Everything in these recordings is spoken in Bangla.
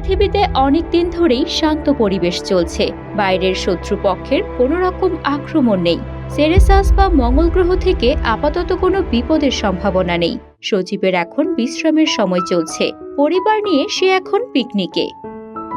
পৃথিবীতে অনেক দিন ধরেই শান্ত পরিবেশ চলছে। বাইরের শত্রুপক্ষের কোনো রকম আক্রমণ নেই। সেরেসাস বা মঙ্গল গ্রহ থেকে আপাতত কোনো বিপদের সম্ভাবনা নেই। সজীবের এখন বিশ্রামের সময় চলছে। পরিবার নিয়ে সে এখন পিকনিকে।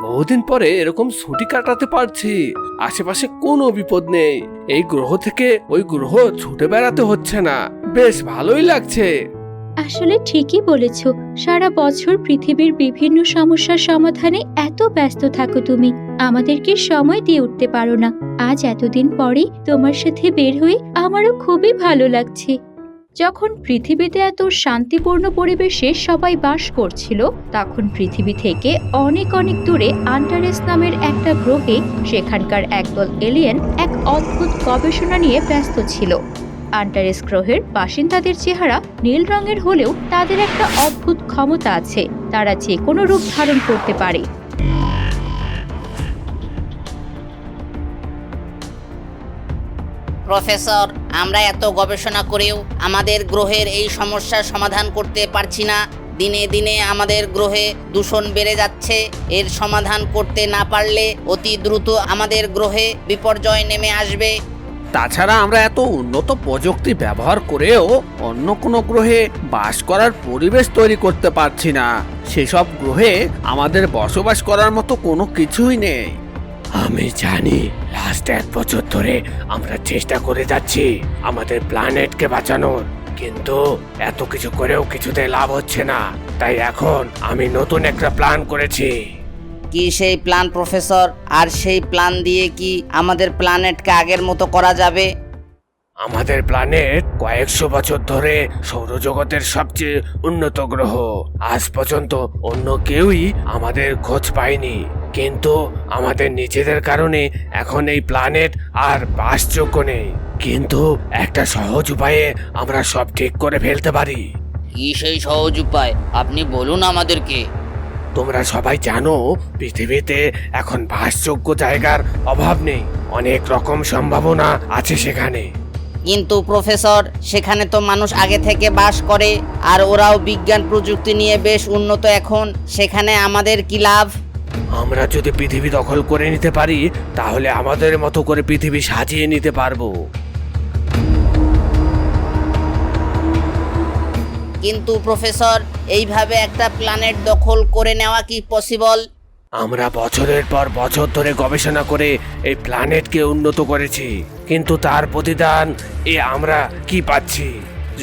বহুদিন পরে এরকম ছুটি কাটাতে পারছি। আশেপাশে কোনো বিপদ নেই। এই গ্রহ থেকে ওই গ্রহ ছুটে বেড়াতে হচ্ছে না। বেশ ভালোই লাগছে। আসলে ঠিকই বলেছ, সারা বছর পৃথিবীর বিভিন্ন সমস্যার সমাধানে এত ব্যস্ত থাকো তুমি, আমাদেরকে সময় দিয়ে উঠতে পারো না। আজ এতদিন পরে তোমার সাথে বের হয়ে আমারও খুবই ভালো লাগছে। যখন পৃথিবীতে এত শান্তিপূর্ণ পরিবেশে সবাই বাস করছিল, তখন পৃথিবী থেকে অনেক অনেক দূরে আন্টারেস নামের একটা গ্রহে সেখানকার একদল এলিয়েন এক অদ্ভুত গবেষণা নিয়ে ব্যস্ত ছিল। আন্টারেস গ্রহের বাসিন্দাদের চেহারা নীল রঙের হলেও তাদের একটা অদ্ভুত ক্ষমতা আছে, তারা যে কোনো রূপ ধারণ করতে পারে। প্রফেসর, আমরা এত গবেষণা করেও আমাদের গ্রহের এই সমস্যার সমাধান করতে পারছি না। দিনে দিনে আমাদের গ্রহে দূষণ বেড়ে যাচ্ছে। এর সমাধান করতে না পারলে অতি দ্রুত আমাদের গ্রহে বিপর্যয় নেমে আসবে। তাছাড়া আমরা এত উন্নত প্রযুক্তি ব্যবহার করেও অন্য কোনো গ্রহে বাস করার পরিবেশ তৈরি করতে পারছি না। সেসব গ্রহে আমাদের বসবাস করার মতো কোনো কিছুই নেই। আমি জানি, লাস্ট 1 বছর ধরে আমরা চেষ্টা করে যাচ্ছি আমাদের প্ল্যানেটকে বাঁচানোর, কিন্তু এত কিছু করেও কিছুতে লাভ হচ্ছে না। তাই এখন আমি নতুন একটা প্ল্যান করেছি। কি সেই প্ল্যান প্রফেসর? আর সেই প্ল্যান দিয়ে কি আমাদের প্ল্যানেটকে আগের মতো করা যাবে? আমাদের প্ল্যানেট কয়েকশো বছর ধরে সৌরজগতের সবচেয়ে উন্নত গ্রহ। আজ পর্যন্ত অন্য কেউই আমাদের খোঁজ পায়নি, কিন্তু আমাদের নিজেদের কারণে এখন এই প্ল্যানেট আর বাসযোগ্য নেই। কিন্তু একটা সহজ উপায়ে আমরা সব ঠিক করে ফেলতে পারি। কি সেই সহজ উপায়? আপনি বলুন আমাদেরকে। তোমরা সবাই জানো, পৃথিবীতে এখন বাসযোগ্য জায়গার অভাব নেই। অনেক রকম সম্ভাবনা আছে সেখানে। কিন্তু প্রফেসর, সেখানে তো মানুষ আগে থেকে বাস করে, আর ওরাও বিজ্ঞান প্রযুক্তি নিয়ে বেশ উন্নত। এখন সেখানে আমাদের কি লাভ? আমরা যদি পৃথিবী দখল করে নিতে পারি, তাহলে আমাদের মতো করে পৃথিবী সাজিয়ে নিতে পারবো। কিন্তু প্রফেসর, এইভাবে একটা প্ল্যানেট দখল করে নেওয়া কি পসিবল? আমরা বছরের পর বছর ধরে গবেষণা করে এই প্ল্যানেটকে উন্নত করেছি, কিন্তু তার প্রতিদান আমরা কি পাচ্ছি?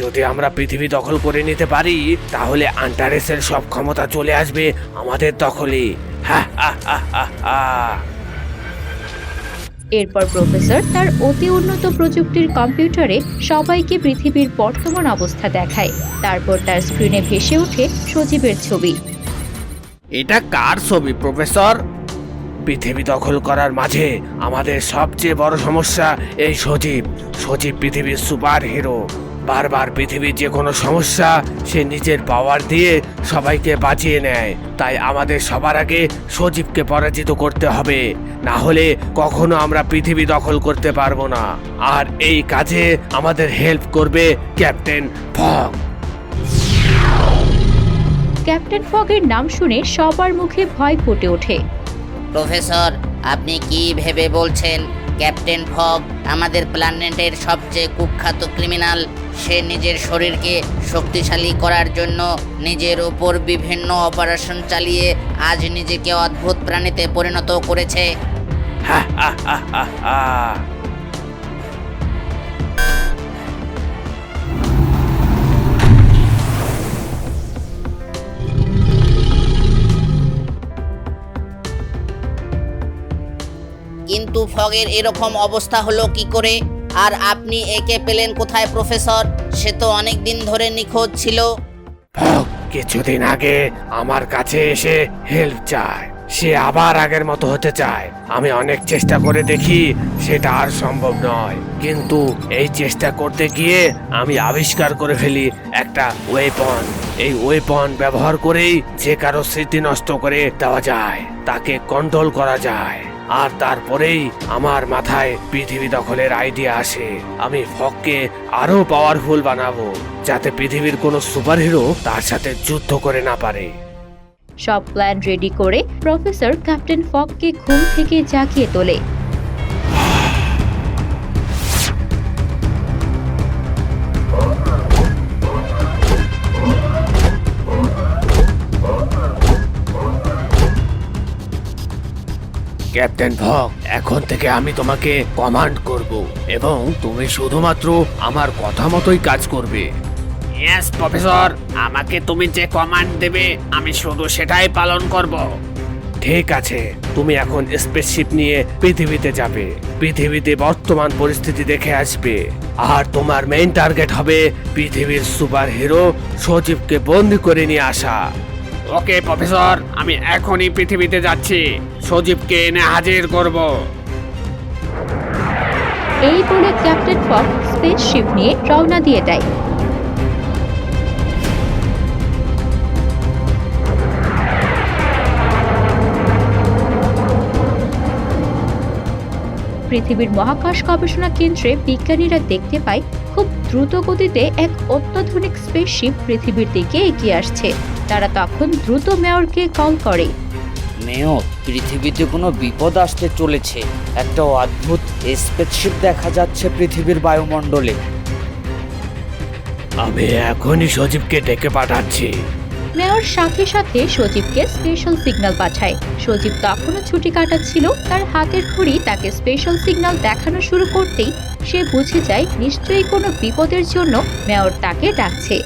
যদি আমরা পৃথিবী দখল করে নিতে পারি, তাহলে আন্টারেসের সব ক্ষমতা চলে আসবে আমাদের দখলে। হা হা হা হা হা। এরপর প্রফেসর তার অতি উন্নত প্রযুক্তির কম্পিউটারে সবাইকে পৃথিবীর বর্তমান অবস্থা দেখায়। তারপর তার স্ক্রিনে ভেসে ওঠে সজীবের ছবি। এটা কার ছবি প্রফেসর? পৃথিবী দখল করার মাঝে আমাদের সবচেয়ে বড় সমস্যা এই সজীব। সজীব পৃথিবীর সুপার হিরো। বারবার পৃথিবীর যে কোনো সমস্যা সে নিজের পাওয়ার দিয়ে সবাইকে বাঁচিয়ে নেয়। তাই আমাদের সবার আগে সজীবকে পরাজিত করতে হবে, না হলে কখনো আমরা পৃথিবী দখল করতে পারবো না। আর এই কাজে আমাদের হেল্প করবে ক্যাপ্টেন ফগ। ক্যাপ্টেন ফগের নাম শুনে সবার মুখে ভয় ফুটে ওঠে। প্রফেসর, আপনি কি ভেবে বলছেন? ক্যাপ্টেন ফগ আমাদের প্ল্যানেটের সবচেয়ে কুখ্যাত ক্রিমিনাল। সে নিজের শরীরকে শক্তিশালী করার জন্য নিজের উপর বিভিন্ন অপারেশন চালিয়ে আজ নিজেকে অদ্ভুত প্রাণীতে পরিণত করেছে। হা হা হা হা হা। কিন্তু ফগের এরকম অবস্থা হলো কি করে? আর আপনি একে পেলেন কোথায় প্রফেসর? সে তো অনেক দিন ধরে নিখোঁজ ছিল। ফগ কিছুদিন আগে আমার কাছে এসে হেল্প চায়। সে আবার আগের মতো হতে চায়। আমি অনেক চেষ্টা করে দেখি, সেটা আর সম্ভব নয়। কিন্তু এই চেষ্টা করতে গিয়ে আমি আবিষ্কার করে ফেলি একটা ওয়েপন। এই ওয়েপন ব্যবহার করেই যে কারো স্মৃতি নষ্ট করে দেওয়া যায়, তাকে কন্ট্রোল করা যায়। আর তারপরেই আমার মাথায় পৃথিবী দখলের আইডিয়া আসে। আমি ফগকে আরো পাওয়ারফুল বানাবো, যাতে পৃথিবীর কোনো সুপারহিরো তার সাথে যুদ্ধ করে না পারে। সব প্ল্যান রেডি করে প্রফেসর ক্যাপ্টেন ফগকে ঘুম থেকে জাগিয়ে তোলে। ক্যাপ্টেন ফগ, এখন থেকে আমি তোমাকে কমান্ড করব এবং তুমি শুধুমাত্র আমার কথা মতোই কাজ করবে। ইয়েস প্রফেসর, আমাকে তুমি যে কমান্ড দেবে আমি শুধু সেটাই পালন করব। ঠিক আছে, তুমি এখন স্পেসশিপ নিয়ে পৃথিবীতে যাবে, পৃথিবীতে বর্তমান পরিস্থিতি দেখে আসবে, আর তোমার মেইন টার্গেট হবে পৃথিবীর সুপার হিরো সজীবকে বন্দি করে নিয়ে আসা। ওকে প্রফেসর, আমি এখনই পৃথিবীতে যাচ্ছি, সজীবকে এনে হাজির করব। এই বলে ক্যাপ্টেন ফগ স্পেসশিপ নিয়ে রওনা দিয়ে দেয়। পৃথিবীর মহাকাশ গবেষণা কেন্দ্রে বিজ্ঞানীরা দেখতে পায় খুব দ্রুত গতিতে এক অত্যাধুনিক স্পেসশিপ পৃথিবীর দিকে এগিয়ে আসছে। তারা তখন দ্রুত মেয়রকে কল করে। মেয়র, পৃথিবীতে কোনো বিপদ আসতে চলেছে। একটা অদ্ভুত স্পেসশিপ দেখা যাচ্ছে পৃথিবীর বায়ুমণ্ডলে। আমি এখনই সজীবকে ডেকে পাঠাচ্ছি। মেয়র সাথে সাথে সজীবকে স্পেশাল সিগন্যাল পাঠায়। সজীব তখনও ছুটি কাটাচ্ছিল। তার হাতের ঘড়ি তাকে স্পেশাল সিগন্যাল দেখানো শুরু করতেই সে বুঝে যায় নিশ্চয়ই কোনো বিপদের জন্য মেয়র তাকে ডাকছে।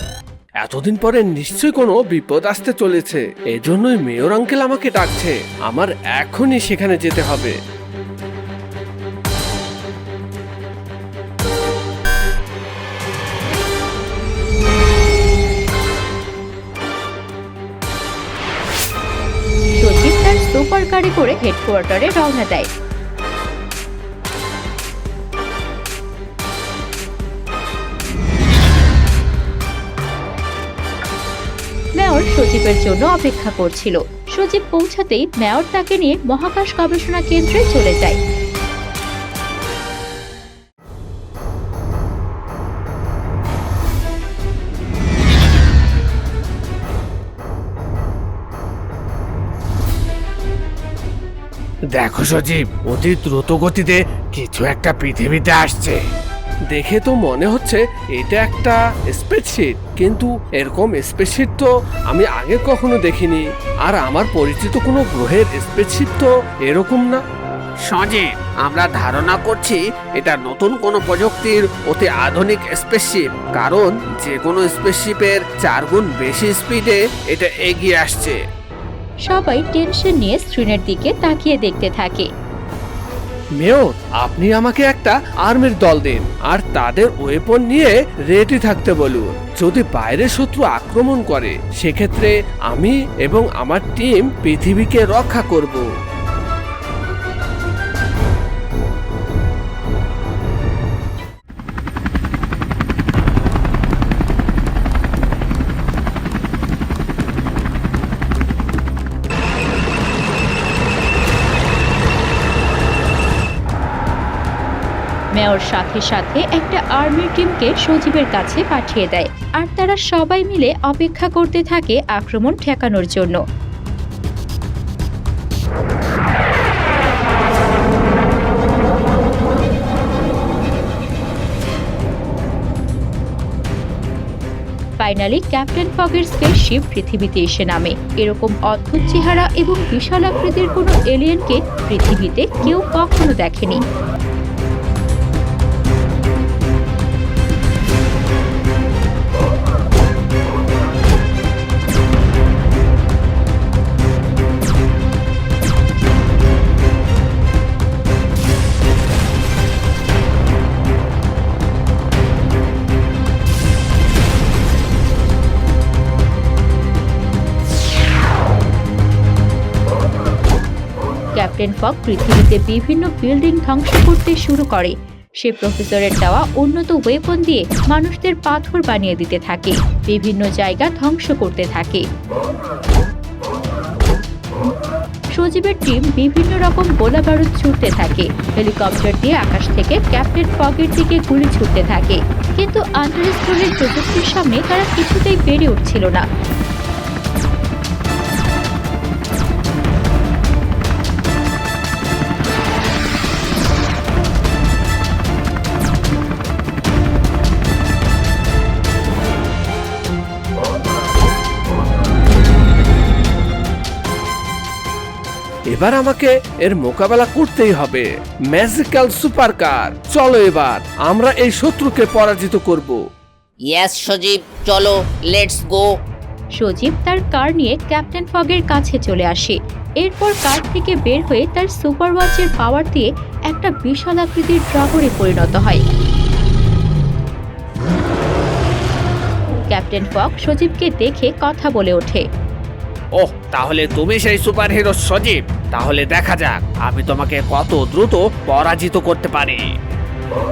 এতদিন পরে নিশ্চয়ই কোনো বিপদ আসতে চলেছে, এজন্যই মেয়র আঙ্কেল আমাকে ডাকছে। আমার এখনই সেখানে যেতে হবে। সজীব তার সুপার কারে করে হেডকোয়ার্টারে রওনা দেয়। মেয়র সজীবের জন্য অপেক্ষা করছিল। সজীব পৌঁছাতেই মেয়র তাকে নিয়ে মহাকাশ গবেষণা কেন্দ্রে চলে যায়। দেখো সজীব, অতি দ্রুত গতিতে কিছু একটা পৃথিবীতে আসছে। দেখে তো মনে হচ্ছে এটা একটা স্পেসশিপ, কিন্তু এরকম স্পেসশিপ তো আমি আগে কখনো দেখিনি। আর আমার পরিচিত কোনো গ্রহের স্পেসশিপ তো এরকম না। সজীব, আমরা ধারণা করছি এটা নতুন কোনো প্রযুক্তির অতি আধুনিক স্পেসশিপ, কারণ যে কোনো স্পেসশিপের 4 গুণ বেশি স্পিডে এটা এগিয়ে আসছে। সবাই টেনশন নিয়ে স্ক্রিনের দিকে তাকিয়ে দেখতে থাকে। মেয়র, আপনি আমাকে একটা আর্মির দল দিন আর তাদের ওয়েপন নিয়ে রেডি থাকতে বলুন। যদি বাইরের শত্রু আক্রমণ করে সেক্ষেত্রে আমি এবং আমার টিম পৃথিবীকে রক্ষা করব। মেয়র সাথে সাথে একটা আর্মির টিমকে সজীবের কাছে পাঠিয়ে দেয়, আর তারা সবাই মিলে অপেক্ষা করতে থাকে আক্রমণ ঠেকানোর জন্য। ফাইনালি ক্যাপ্টেন ফগের স্পেসশিপ পৃথিবীতে এসে নামে। এরকম অদ্ভুত চেহারা এবং বিশাল আকৃতির কোনো এলিয়েনকে পৃথিবীতে কেউ কখনো দেখেনি। ক্যাপ্টেন ফগ পৃথিবীতে বিভিন্ন বিল্ডিং ধ্বংস করতে শুরু করে। সে প্রফেসরের দেওয়া উন্নত ওয়েপন দিয়ে মানুষদের পাথর বানিয়ে দিতে থাকে, বিভিন্ন জায়গা ধ্বংস করতে থাকে। সজীবের টিম বিভিন্ন রকম গোলা বারুদ ছুটতে থাকে। হেলিকপ্টার দিয়ে আকাশ থেকে ক্যাপ্টেন ফগের দিকে গুলি ছুটতে থাকে, কিন্তু আন্তঃস্থলের প্রযুক্তির সামনে তারা কিছুতেই পেরে উঠছিল না। এবার আমাকে এর মোকাবেলা করতেই হবে। ম্যাজিক্যাল সুপারকার, চলো এবার আমরা এই শত্রুকে পরাজিত করব। ইয়াস সজীব, চলো লেটস গো। সজীব তার কার নিয়ে ক্যাপ্টেন ফগের কাছে চলে আসে। এরপর কার থেকে বের হয়ে তার সুপার ওয়াচের পাওয়ার দিয়ে একটা বিশাল আকৃতির ড্রাগনে পরিণত হয়। ক্যাপ্টেন ফগ সজীবকে দেখে কথা বলে ওঠে। ওহ, তাহলে তুমি সেই সুপার হিরো সজীব। তাহলে দেখা যাক আমি তোমাকে কত দ্রুত পরাজিত করতে পারি।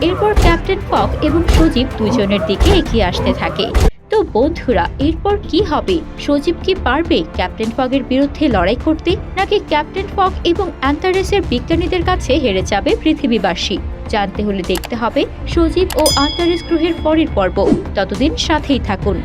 এরপর ক্যাপ্টেন ফগ এবং সজীব দুজনের দিকে এগিয়ে আসতে থাকে। তো বন্ধুরা, এরপর কি হবে? সজীব কি পারবে ক্যাপ্টেন ফগের বিরুদ্ধে লড়াই করতে, নাকি ক্যাপ্টেন ফগ এবং অ্যান্টারেসের বিজ্ঞানীদের কাছে হেরে যাবে পৃথিবীবাসী? জানতে হলে দেখতে হবে সজীব ও অ্যান্টারেস গ্রহের পরের পর্ব। ততদিন সাথেই থাকুন।